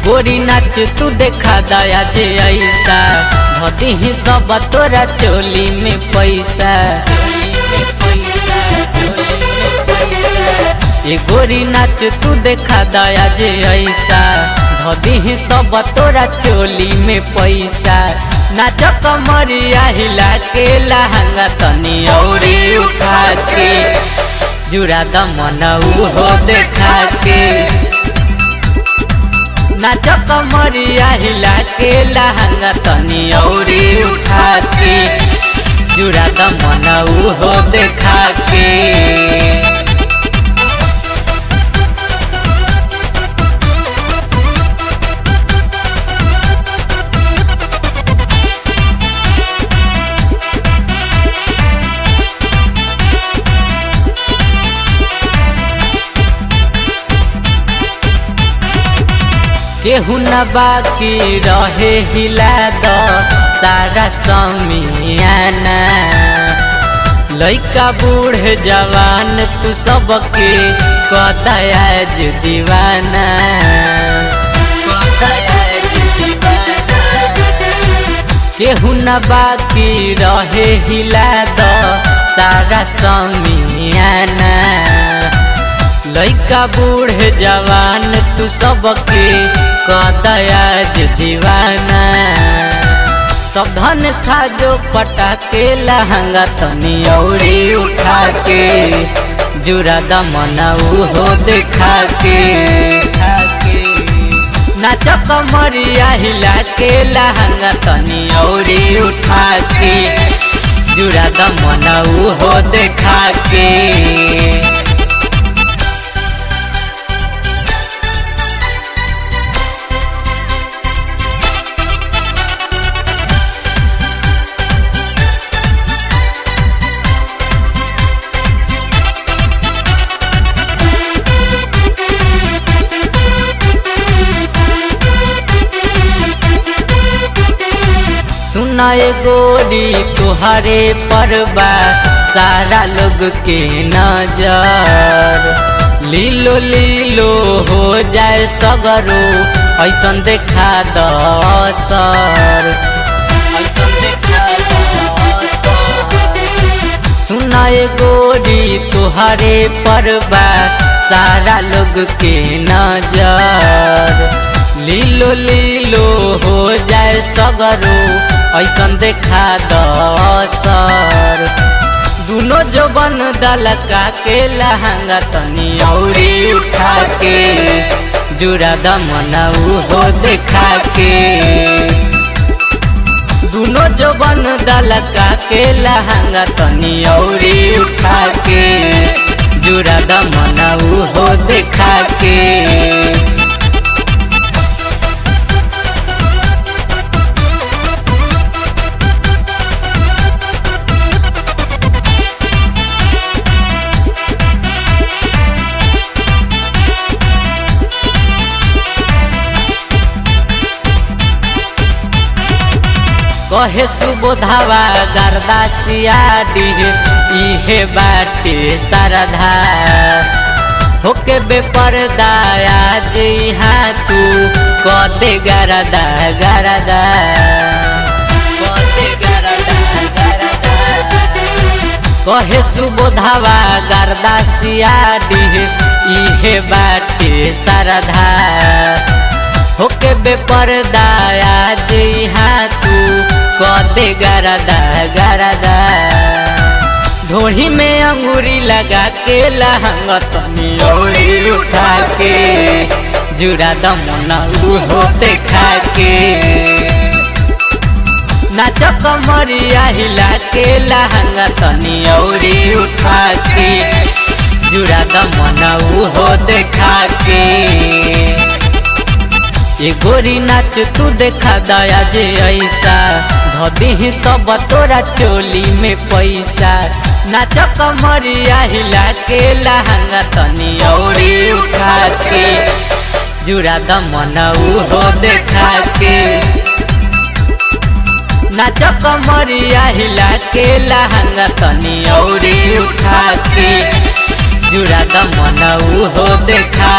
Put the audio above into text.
गोरी नाच तू देखा दया जे ऐसा धदी ही सब तोरा चोली में पैसा। ये गोरी नाच तू देखा दया जे ऐसा धदी ही सब तोरा चोली में पैसा। नाच कमरिया हिला के लहंगा तनी औरी उठा के जुड़ा दमन हो देखा के। नाच कमरिया हिला के लहंगा तनी औरी उठा के जुड़ा दमन हो देखा के। केहू न बाकी रहे हिला द सारा समियाना। लइका बूढ़े जवान तू सबके कदयाज दीवाना। केहू न बाकी रहे हिला द सारा समियाना। लइका बूढ़े जवान तू सबके कदयाज दीवाना। सब धन था जो पटा के लहंगा तनी औरी उठा के जुड़ा दमन हो देखा के। नाच कमरिया हिला के लहंगा तनी औरी उठा के जुड़ा दमन हो देखा के। सुनाए गोरी तुहरे परबा सारा लोग के नजर। लीलो लीलो हो जाए सगरो ऐसन देखा दसर। सुनाए गोरी तुहरे परबा सारा लोग के नजर। लीलो लीलो हो जाए सगरो ऐसन देखा दसर। दुनो जो बन दलका के लहंगा तनी औरी उठा के जुड़ा दमन हो देखा के। दुनो जो बन दलका के लहंगा तनी औरी उठा के जुड़ा दमन हो देखा के। कहे सुबोधावा गर्दासिया डीह इहे बाटे सरधा। होके बेपर्दा आज यहाँ तू कदे गरदा गरदा। कहे सुबोधावा गर्दासिया डीह इहे बाटे सरधा। होके बेपर्दा आज यहाँ तू कदे गरदा गरदा। ढोढ़ी में अंगूरी लगा के लहंगा तनी औरी उठा के जुड़ा दमन हो देखा के। नाच कमरिया हिला के लहंगा तनी औरी उठा के जुड़ा दमन हो देखा के। ये गोरी नाच तू देखा दया जे ऐसा धदी ही सब तोरा चोली में पैसा। नाच कमरिया हिला के लहंगा तनी औरी उठा के जुड़ा दमन हो देखा के। नाच कमरिया हिला के लहंगा तनी औरी उठा के जुड़ा दमन हो देखा